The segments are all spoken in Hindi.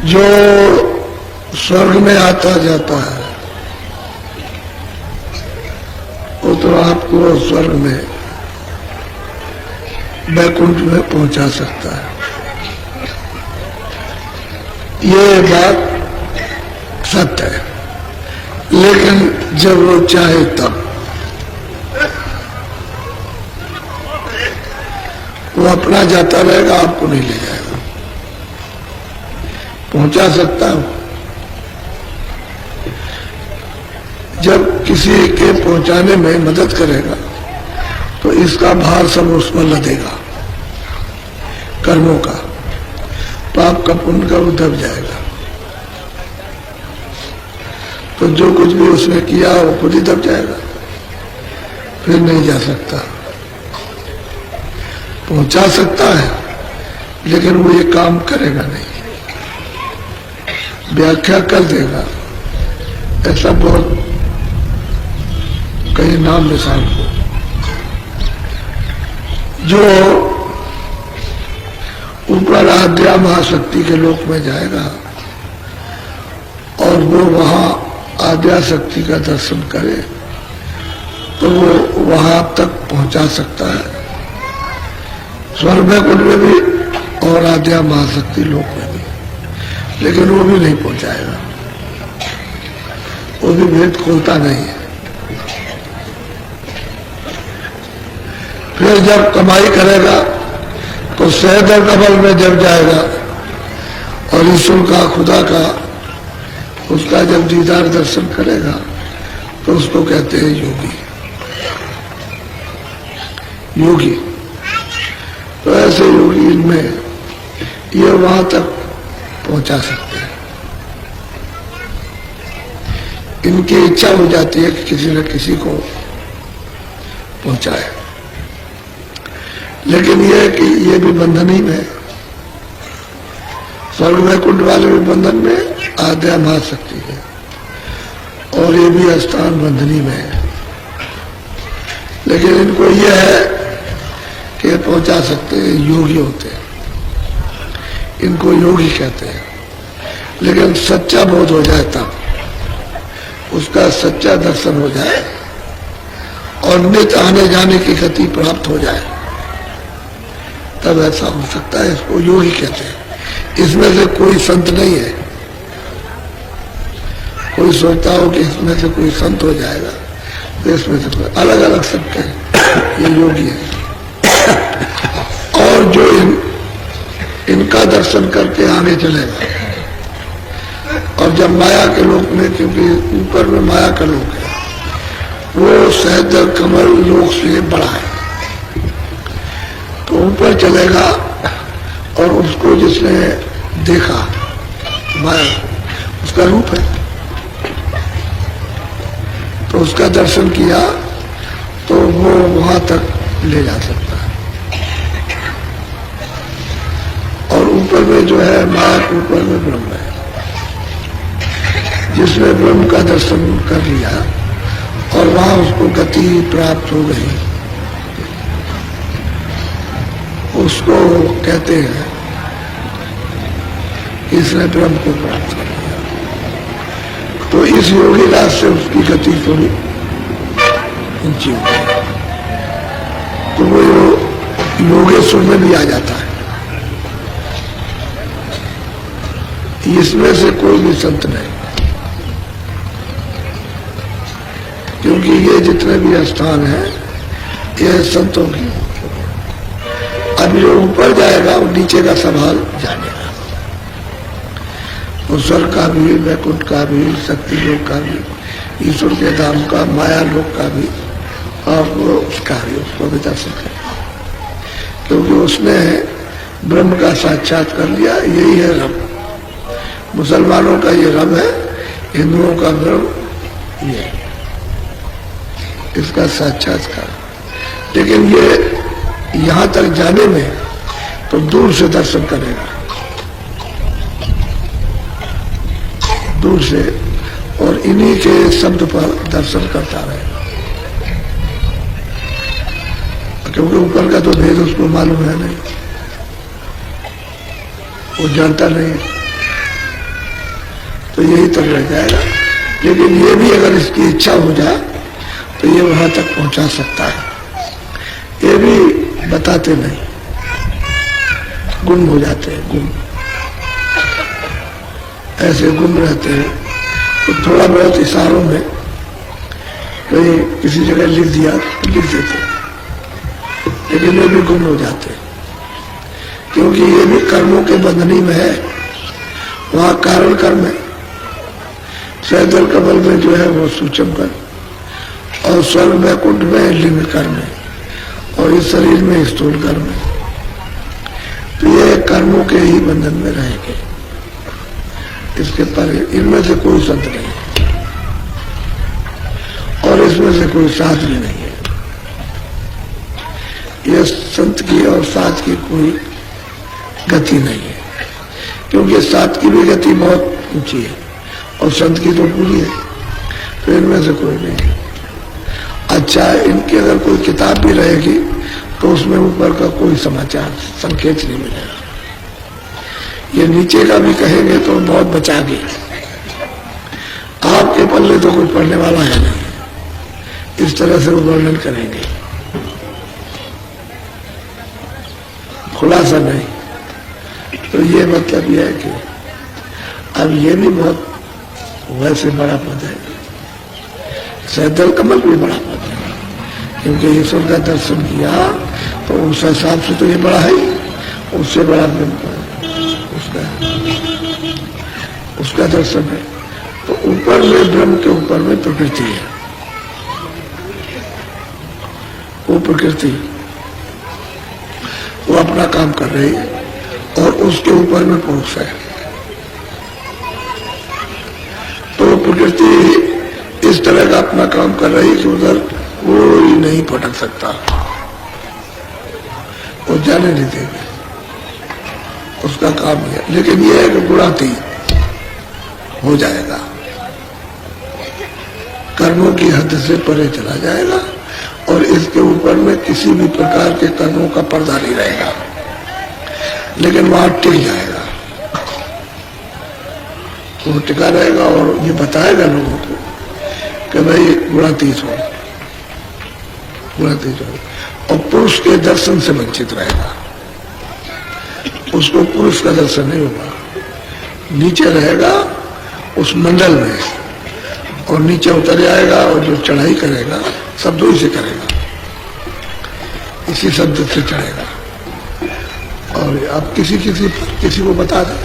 जो स्वर्ग में आता जाता है वो तो आपको स्वर्ग में वैकुंठ में पहुंचा सकता है। ये बात सत्य है, लेकिन जब वो चाहे तब वो अपना जाता रहेगा, आपको नहीं ले जाएगा। पहुंचा सकता हूं, जब किसी के पहुंचाने में मदद करेगा तो इसका भार सब उस पर लदेगा, कर्मों का, पाप का पुण्य का दब जाएगा। तो जो कुछ भी उसने किया वो खुद ही दब जाएगा, फिर नहीं जा सकता। पहुंचा सकता है लेकिन वो ये काम करेगा नहीं, व्याख्या कर देगा। ऐसा बहुत कई नाम निशान को जो ऊपर आद्या महाशक्ति के लोक में जाएगा और वो वहां आद्या शक्ति का दर्शन करे तो वो वहां तक पहुंचा सकता है, स्वर्ग में कुंड में भी और आद्या महाशक्ति लोक में भी, लेकिन वो भी नहीं पहुंचाएगा, वो भी भेद खोलता नहीं है। फिर जब कमाई करेगा तो सहदर कमल में जब जाएगा और ईश्वर का, खुदा का, उसका जब दीदार दर्शन करेगा तो उसको कहते हैं योगी। योगी तो ऐसे योगी इनमें ये वहां तक पहुंचा सकते हैं। इनकी इच्छा हो जाती है कि किसी न किसी को पहुंचाए, लेकिन यह है कि ये भी बंधन ही में, स्वर्ग में कुंड वाले भी बंधन में, आद्या महाशक्ति है, और ये भी स्थान बंधनी में है। लेकिन इनको यह है कि पहुंचा सकते हैं, योगी होते हैं, इनको योगी कहते हैं। लेकिन सच्चा बोध हो जाए तब, उसका सच्चा दर्शन हो जाए और नित्य आने जाने की गति प्राप्त हो जाए, तब ऐसा हो सकता है। इसको योगी कहते हैं। इसमें से कोई संत नहीं है। कोई सोचता हो कि इसमें से कोई संत हो जाएगा, तो इसमें से कोई अलग अलग संत है, ये योगी है। और जो इनका दर्शन करके आगे चलेगा, और जब माया के लोक में, क्योंकि ऊपर में माया का लोक है, वो सहदर कमल लोक से बड़ा है, तो ऊपर चलेगा और उसको जिसने देखा, माया उसका रूप है, तो उसका दर्शन किया तो वो वहां तक ले जा सकता है। और ऊपर में जो है, माया के ऊपर में ब्रह्म है, जिसने ब्रह्म का दर्शन कर लिया और वहां उसको गति प्राप्त हो गई, उसको कहते हैं इसने ब्रह्म को प्राप्त कर लिया। तो इस योगी राज से उसकी गति थोड़ी ऊंची हो गई, तो वो योगेश्वर में भी आ जाता है। इसमें से कोई भी संत नहीं, क्योंकि ये जितने भी स्थान हैं ये संतों की। अब जो ऊपर जाएगा वो नीचे का सवाल जानेगा, वो स्वर्ग का भी, वैकुंठ का भी, शक्ति लोक का भी, ईश्वर के धाम का, माया लोक का भी, और वो उसका भी, उसको भी दर्शन करेगा, क्योंकि उसने ब्रह्म का साक्षात कर लिया। यही है रब। मुसलमानों का ये रब है, हिंदुओं का ब्रह्म ये, इसका साक्षात्कार। लेकिन ये यहां तक जाने में तो दूर से दर्शन करेगा, दूर से, और इन्हीं के शब्द पर दर्शन करता रहेगा, क्योंकि ऊपर का तो भेद उसको मालूम है नहीं, वो जानता नहीं। तो यही तक रह जाएगा। लेकिन ये भी अगर इसकी इच्छा हो जाए तो ये वहां तक पहुंचा सकता है। ये भी बताते नहीं, गुम हो जाते हैं, गुम ऐसे गुम रहते हैं। तो थोड़ा बहुत इशारों में कहीं किसी जगह लिख दिया तो लिख देते, लेकिन ये भी गुम हो जाते हैं, क्योंकि ये भी कर्मों के बंधनी में है। वहां कारण कर्म है, सैदल कमल में जो है वो सूक्ष्म कर्म, और स्वर्ग वैकुंठ में लिंग कर्म है, और इस शरीर में स्थूल कर्म है। तो ये कर्मों के ही बंधन में रहेंगे, इसके परे इनमें से कोई संत नहीं और इसमें से कोई साध भी नहीं है। यह संत की और साध की कोई गति नहीं है, क्योंकि साध की भी गति बहुत ऊंची है और संत की तो पूरी है। तो इनमें से कोई नहीं है। अच्छा, इनकी अगर कोई किताब भी रहेगी तो उसमें ऊपर का कोई समाचार संकेत नहीं मिलेगा। ये नीचे का भी कहेंगे तो बहुत बचागे, आपके पल्ले तो कोई पढ़ने वाला है नहीं, इस तरह से वो वर्णन करेंगे, खुलासा नहीं। तो ये मतलब ये है कि अब ये भी बहुत वैसे बड़ा पद है, सैदल कमल भी बड़ा पद है, क्योंकि ईश्वर का दर्शन किया तो उस हिसाब से तो ये बड़ा है ही, उससे बड़ा उसका दर्शन है। तो ऊपर में ब्रह्म के ऊपर में प्रकृति है, वो प्रकृति वो अपना काम कर रही है और उसके ऊपर में पुरुष है। तो प्रकृति इस तरह का अपना काम कर रही है कि उधर कोई नहीं पटक सकता, वो जाने नहीं देगी, उसका काम है। लेकिन यह है कि गुणातीत हो जाएगा, कर्मों की हद से परे चला जाएगा और इसके ऊपर में किसी भी प्रकार के कर्मों का पर्दा नहीं रहेगा, लेकिन वहां टिक जाएगा, वो टिका रहेगा और ये बताएगा लोगों को कि भाई गुणातीत हो, गुणातीत हो। और पुरुष के दर्शन से वंचित रहेगा, उसको पुरुष का दर्शन नहीं होगा, नीचे रहेगा उस मंडल में और नीचे उतर जाएगा और जो चढ़ाई करेगा शब्दों से करेगा, इसी शब्द से चढ़ेगा। और अब किसी को बता दे,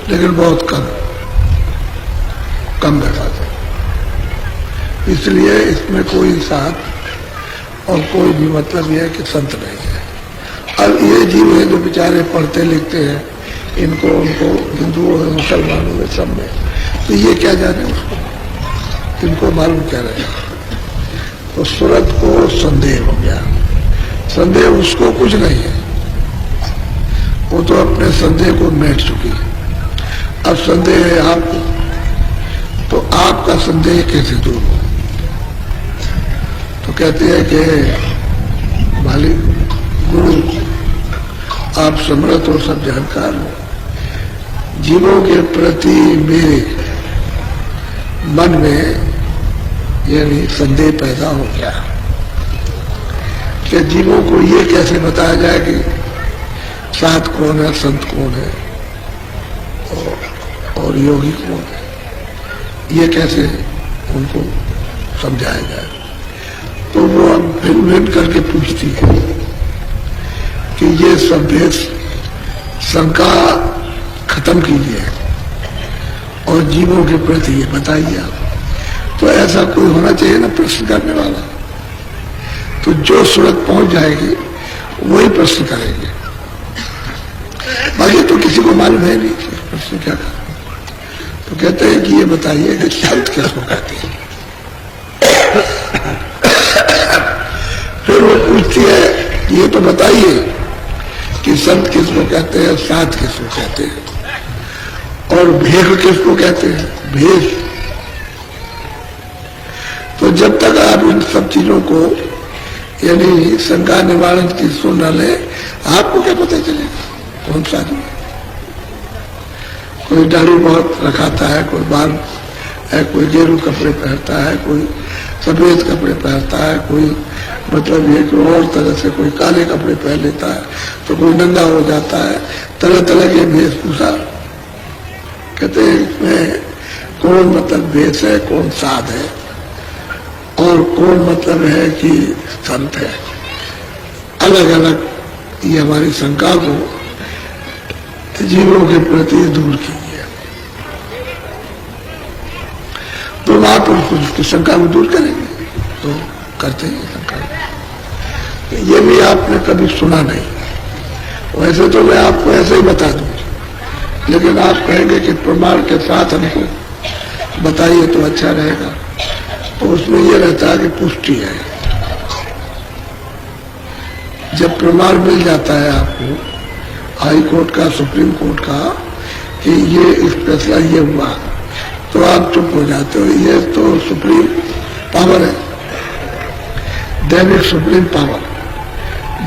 लेकिन बहुत कम बताते, इसलिए इसमें कोई साथ और कोई भी मतलब यह है कि संत नहीं है। अब ये जीव है जो बेचारे पढ़ते लिखते हैं, इनको उनको हिंदुओं में मुसलमानों में सब में, तो ये क्या जाने उसको, इनको मालूम क्या रहेगा। तो सूरत को संदेह हो गया, संदेह उसको कुछ नहीं है, वो तो अपने संदेह को मेट चुकी है। अब संदेह है आपको, तो आपका संदेह कैसे दूर हो। तो कहते हैं कि मालिक गुरु आप समर्थ और सब जानकार हो, जीवों के प्रति मेरे मन में यानी संदेह पैदा हो गया कि जीवों को ये कैसे बताया जाए कि साध कौन है, संत कौन है और योगी कौन है, ये कैसे उनको समझाया जाए। तो वो अब भिन्न भिन्न करके पूछती है कि ये सब भेद शंका खत्म कीजिए और जीवों के प्रति ये बताइए आप। तो ऐसा कोई होना चाहिए ना प्रश्न करने वाला, तो जो सूरत पहुंच जाएगी वही प्रश्न करेंगे, बाकी तो किसी को मालूम है नहीं कि प्रश्न क्या कर। तो कहते हैं कि ये बताइए कि संत किसको कहते हैं। फिर वो पूछती है कि ये तो बताइए कि संत किसको कहते हैं, साध किसको कहते हैं और भेद किसको कहते हैं, भेद। तो जब तक आप इन सब चीजों को यानी शंका निवारण की सुन न ले, आपको क्या पता चलेगा कौन साधु है। कोई दाढ़ी बहुत रखाता है, कोई बाल है, कोई गेरू कपड़े पहनता है, कोई सफेद कपड़े पहनता है, कोई मतलब ये कि और तरह से कोई काले कपड़े पहन लेता है, तो कोई नंगा हो जाता है, तरह तरह के वेशभूषा। कहते हैं इसमें कौन मतलब वेश है, कौन साध है और कौन मतलब है कि संत है, अलग अलग ये हमारी शंका को जीवों के प्रति दूर की है। तो महापुरुष उसकी शंका को दूर करेंगे, तो करते हैं शंका। ये भी आपने कभी सुना नहीं, वैसे तो मैं आपको ऐसे ही बता दूं, लेकिन आप कहेंगे कि प्रमाण के साथ हमको बताइए तो अच्छा रहेगा, तो उसमें यह रहता है कि पुष्टि है। जब प्रमाण मिल जाता है आपको हाई कोर्ट का, सुप्रीम कोर्ट का, कि ये इस फैसला ये हुआ, तो आप चुप हो जाते हो। ये तो सुप्रीम पावर है, दैविक सुप्रीम पावर।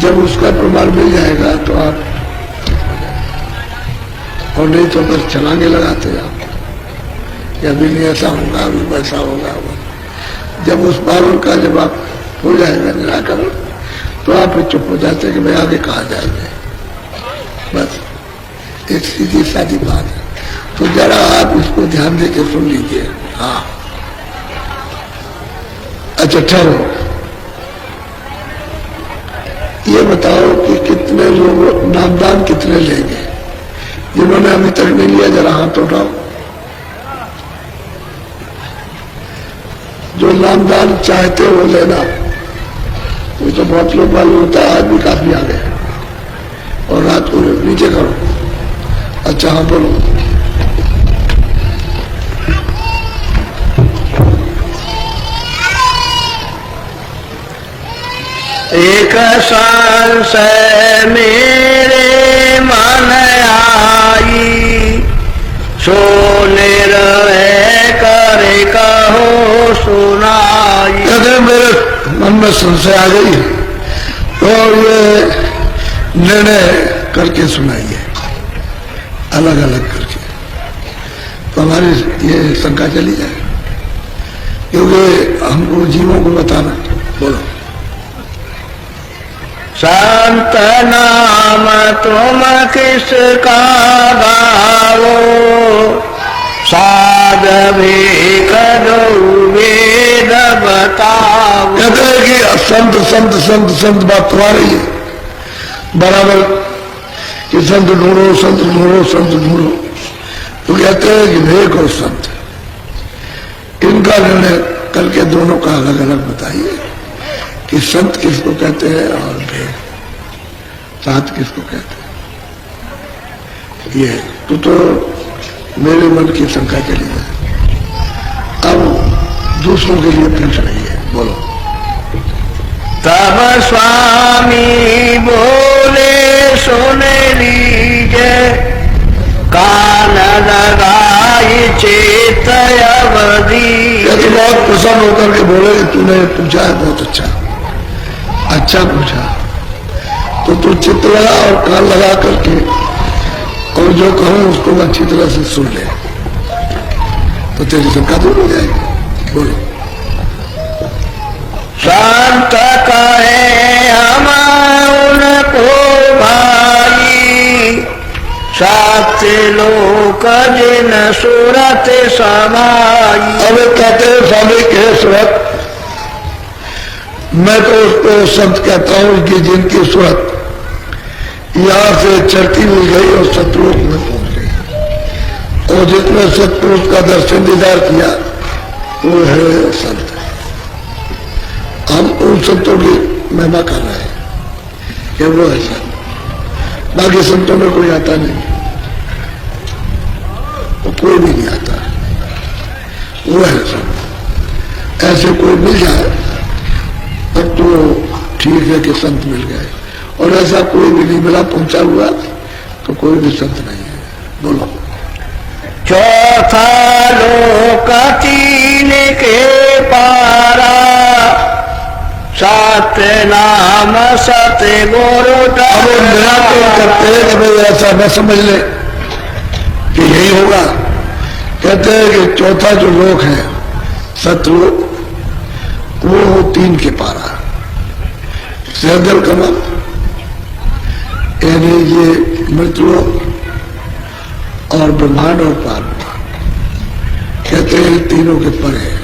जब उसका प्रमाण मिल जाएगा तो आप चुप हो जाएंगे, और नहीं तो बस छलांगे लगाते हैं आप, कि अभी नहीं ऐसा होगा, अभी वैसा होगा। जब उस पावर का जब आप हो जाएगा निराकरण, तो आप चुप हो जाते हैं कि भाई आगे कहा जाएंगे। बस एक सीधी सादी बात है। तो जरा आप इसको ध्यान दे के सुन लीजिए। हाँ, अच्छा ठहरो, ये बताओ कि कितने लोग नामदान कितने लेंगे? जिन्होंने अभी तक नहीं लिया जरा हाथ उठाओ। जो नामदान चाहते हो लेना, वो तो बहुत लोग मालूम होता है, आज भी काफी आ गए। और रात को नीचे करो। अच्छा हाँ बोलो। एक संशय मेरे मन आई, सो निर्भय करे कहो सुनाई। कहते मेरे मन में संशय आ गई है, तो ये निर्णय करके सुनाइए, अलग अलग करके, तो हमारी ये शंका चली जाए, क्योंकि हमको जीवों को बताना। बोलो। संत नाम तुम किसका गाओ, साध भी करो वेद बताओ। कहते हैं कि संत संत संत संत बात तुम्हारी है बराबर, कि संत ढूंढो संत ढूंढो संत ढूंढो। तो कहते हैं कि भेद और संत, इनका निर्णय करके दोनों का अलग अलग बताइए कि संत किसको कहते हैं और भेद साथ किसको कहते हैं। ये तो मेरे मन की शंका चली जाए। अब दूसरों के लिए पूछ रही है, बोलो। तब स्वामी बोले सुन लीजे, कान लगाई चेत अवधि। तो बहुत प्रसन्न होकर के बोले कि तूने पूछा है बहुत अच्छा पूछा, तो तू चित्त लगा और कान लगा करके और जो कहूं उसको अच्छी तरह से सुन ले, तो तेरी शंका दूर हो जाएगी। बोलो। संत कहे हम उनको भाई, सत्य लोक जिन सूरत समाई। अब कहते हैं स्वामी के सूरत, मैं तो उसको संत कहता हूं कि जिनकी सूरत यहां से चढ़ती मिल गई और सतलोक में पहुंच गई, और जिसने सतपुरुष का दर्शन दीदार किया वो है संत। हम उन संतों की महिमा कर रहे हैं कि वो है संत। बाकी संतों में कोई आता नहीं, वो कोई भी नहीं आता, वो है संत। ऐसे कोई मिल जाए तब तो ठीक है कि संत मिल गए, और ऐसा कोई भी नहीं मिला पहुंचा हुआ तो कोई भी संत नहीं है। बोलो। चौथा लोक तीन के पारा, सत्य नाम सत्य गुरु। अब निराकरण करते हैं कि भाई ऐसा न समझ ले कि यही होगा। कहते हैं कि चौथा जो लोक है सतलोक, वो हो 3 के पारा, सहदल कमल, यानी ये मृतलोक और ब्रह्मांड और पारब्रह्मांड, कहते हैं तीनों के परे है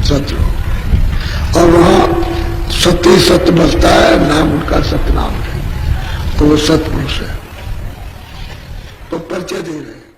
सतलोक। और वहां सत्य सत्य बसता है, नाम उनका सतनाम है, तो वो सतपुरुष है। तो परिचय दे रहे हैं।